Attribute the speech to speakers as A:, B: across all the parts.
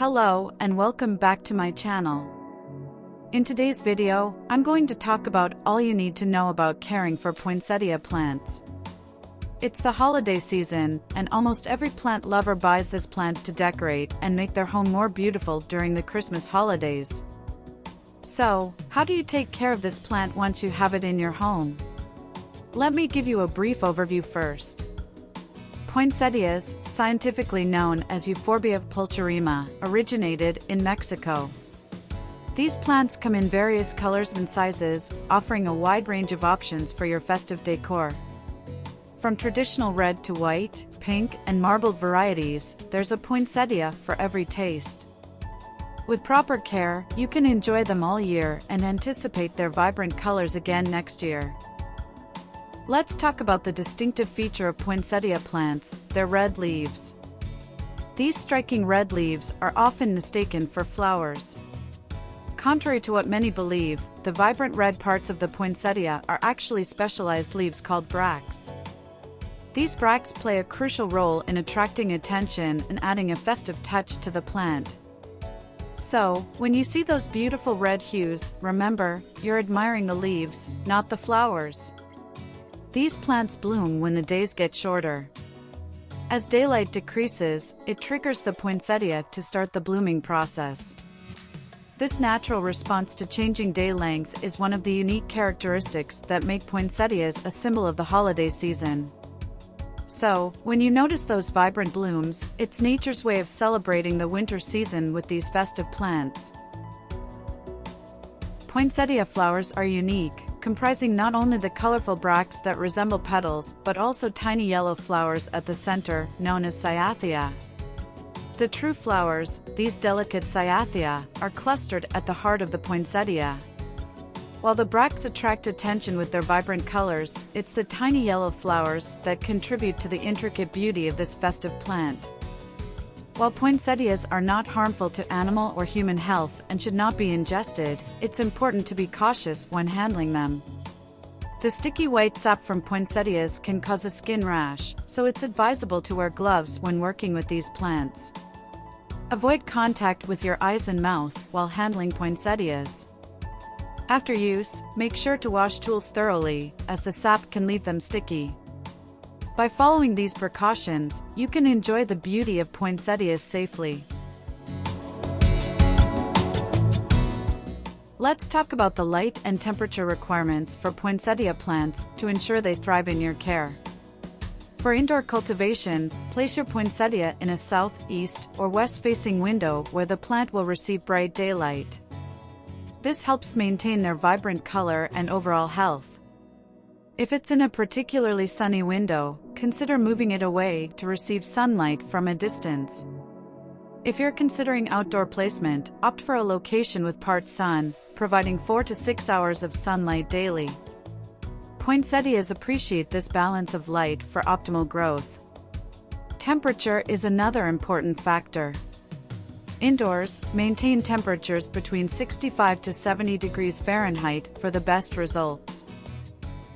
A: Hello and welcome back to my channel. In today's video, I'm going to talk about all you need to know about caring for poinsettia plants. It's the holiday season, and almost every plant lover buys this plant to decorate and make their home more beautiful during the Christmas holidays. So, how do you take care of this plant once you have it in your home? Let me give you a brief overview first. Poinsettias, scientifically known as Euphorbia pulcherrima, originated in Mexico. These plants come in various colors and sizes, offering a wide range of options for your festive decor. From traditional red to white, pink, and marbled varieties, there's a poinsettia for every taste. With proper care, you can enjoy them all year and anticipate their vibrant colors again next year. Let's talk about the distinctive feature of poinsettia plants, their red leaves. These striking red leaves are often mistaken for flowers. Contrary to what many believe, the vibrant red parts of the poinsettia are actually specialized leaves called bracts. These bracts play a crucial role in attracting attention and adding a festive touch to the plant. So, when you see those beautiful red hues, remember, you're admiring the leaves, not the flowers. These plants bloom when the days get shorter. As daylight decreases, it triggers the poinsettia to start the blooming process. This natural response to changing day length is one of the unique characteristics that make poinsettias a symbol of the holiday season. So, when you notice those vibrant blooms, it's nature's way of celebrating the winter season with these festive plants. Poinsettia flowers are unique, comprising not only the colorful bracts that resemble petals but also tiny yellow flowers at the center, known as cyathea. The true flowers, these delicate cyathea, are clustered at the heart of the poinsettia. While the bracts attract attention with their vibrant colors, it's the tiny yellow flowers that contribute to the intricate beauty of this festive plant. While poinsettias are not harmful to animal or human health and should not be ingested, it's important to be cautious when handling them. The sticky white sap from poinsettias can cause a skin rash, so it's advisable to wear gloves when working with these plants. Avoid contact with your eyes and mouth while handling poinsettias. After use, make sure to wash tools thoroughly, as the sap can leave them sticky. By following these precautions, you can enjoy the beauty of poinsettias safely. Let's talk about the light and temperature requirements for poinsettia plants to ensure they thrive in your care. For indoor cultivation, place your poinsettia in a south, east, or west-facing window where the plant will receive bright daylight. This helps maintain their vibrant color and overall health. If it's in a particularly sunny window, consider moving it away to receive sunlight from a distance. If you're considering outdoor placement, opt for a location with part sun, providing 4 to 6 hours of sunlight daily. Poinsettias appreciate this balance of light for optimal growth. Temperature is another important factor. Indoors, maintain temperatures between 65 to 70 degrees Fahrenheit for the best results.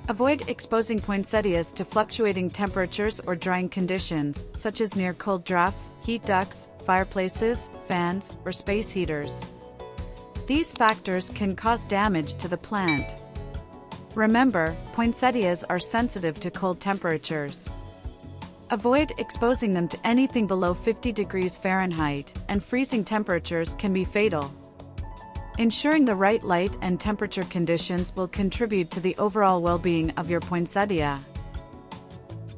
A: Avoid exposing poinsettias to fluctuating temperatures or drying conditions, such as near cold drafts, heat ducts, fireplaces, fans, or space heaters. These factors can cause damage to the plant. Remember, poinsettias are sensitive to cold temperatures. Avoid exposing them to anything below 50 degrees Fahrenheit, and freezing temperatures can be fatal. Ensuring the right light and temperature conditions will contribute to the overall well-being of your poinsettia.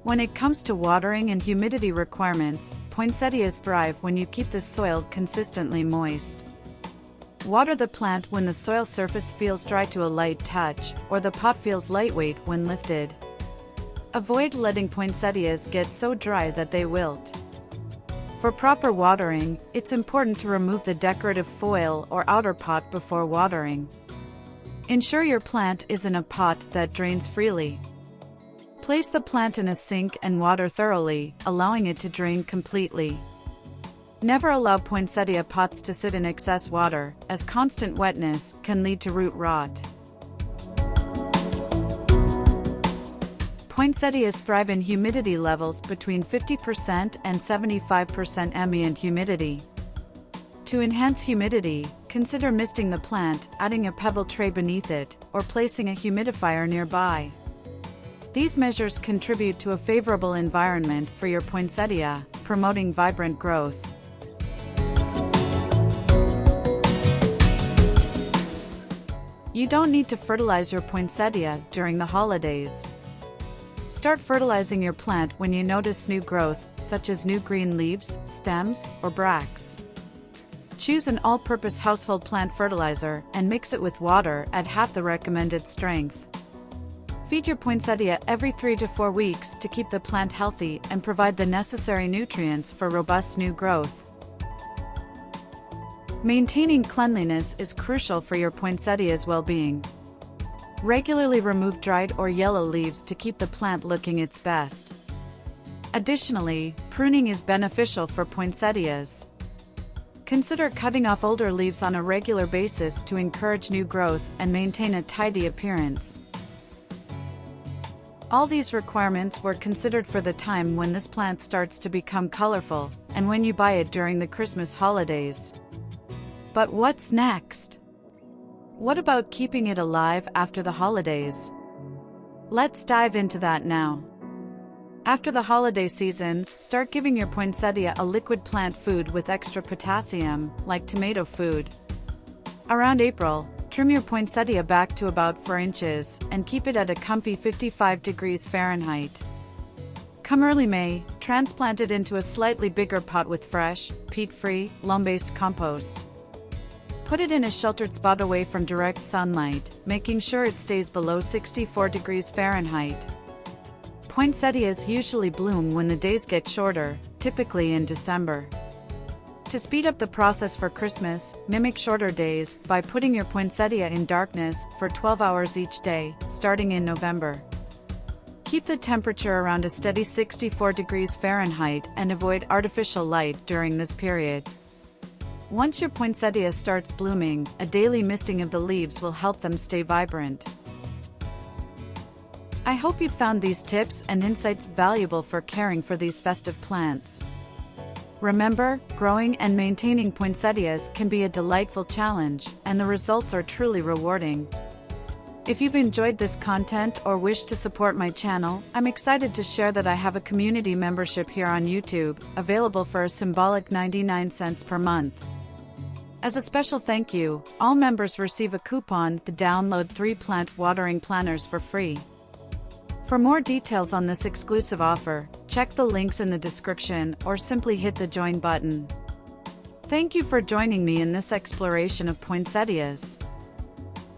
A: When it comes to watering and humidity requirements, poinsettias thrive when you keep the soil consistently moist. Water the plant when the soil surface feels dry to a light touch, or the pot feels lightweight when lifted. Avoid letting poinsettias get so dry that they wilt. For proper watering, it's important to remove the decorative foil or outer pot before watering. Ensure your plant is in a pot that drains freely. Place the plant in a sink and water thoroughly, allowing it to drain completely. Never allow poinsettia pots to sit in excess water, as constant wetness can lead to root rot. Poinsettias thrive in humidity levels between 50% and 75% ambient humidity. To enhance humidity, consider misting the plant, adding a pebble tray beneath it, or placing a humidifier nearby. These measures contribute to a favorable environment for your poinsettia, promoting vibrant growth. You don't need to fertilize your poinsettia during the holidays. Start fertilizing your plant when you notice new growth, such as new green leaves, stems, or bracts. Choose an all-purpose household plant fertilizer and mix it with water at half the recommended strength. Feed your poinsettia every 3 to 4 weeks to keep the plant healthy and provide the necessary nutrients for robust new growth. Maintaining cleanliness is crucial for your poinsettia's well-being. Regularly remove dried or yellow leaves to keep the plant looking its best. Additionally, pruning is beneficial for poinsettias. Consider cutting off older leaves on a regular basis to encourage new growth and maintain a tidy appearance. All these requirements were considered for the time when this plant starts to become colorful, and when you buy it during the Christmas holidays. But what's next? What about keeping it alive after the holidays? Let's dive into that now. After the holiday season, start giving your poinsettia a liquid plant food with extra potassium, like tomato food. Around April, trim your poinsettia back to about 4 inches and keep it at a comfy 55 degrees Fahrenheit. Come early May, transplant it into a slightly bigger pot with fresh, peat-free, loam-based compost. Put it in a sheltered spot away from direct sunlight, making sure it stays below 64 degrees Fahrenheit. Poinsettias usually bloom when the days get shorter, typically in December. To speed up the process for Christmas, mimic shorter days by putting your poinsettia in darkness for 12 hours each day, starting in November. Keep the temperature around a steady 64 degrees Fahrenheit and avoid artificial light during this period. Once your poinsettia starts blooming, a daily misting of the leaves will help them stay vibrant. I hope you found these tips and insights valuable for caring for these festive plants. Remember, growing and maintaining poinsettias can be a delightful challenge, and the results are truly rewarding. If you've enjoyed this content or wish to support my channel, I'm excited to share that I have a community membership here on YouTube, available for a symbolic 99 cents per month. As a special thank you, all members receive a coupon to download 3 plant watering planners for free. For more details on this exclusive offer, check the links in the description or simply hit the join button. Thank you for joining me in this exploration of poinsettias.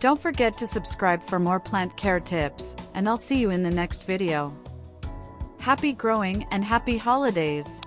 A: Don't forget to subscribe for more plant care tips, and I'll see you in the next video. Happy growing and happy holidays!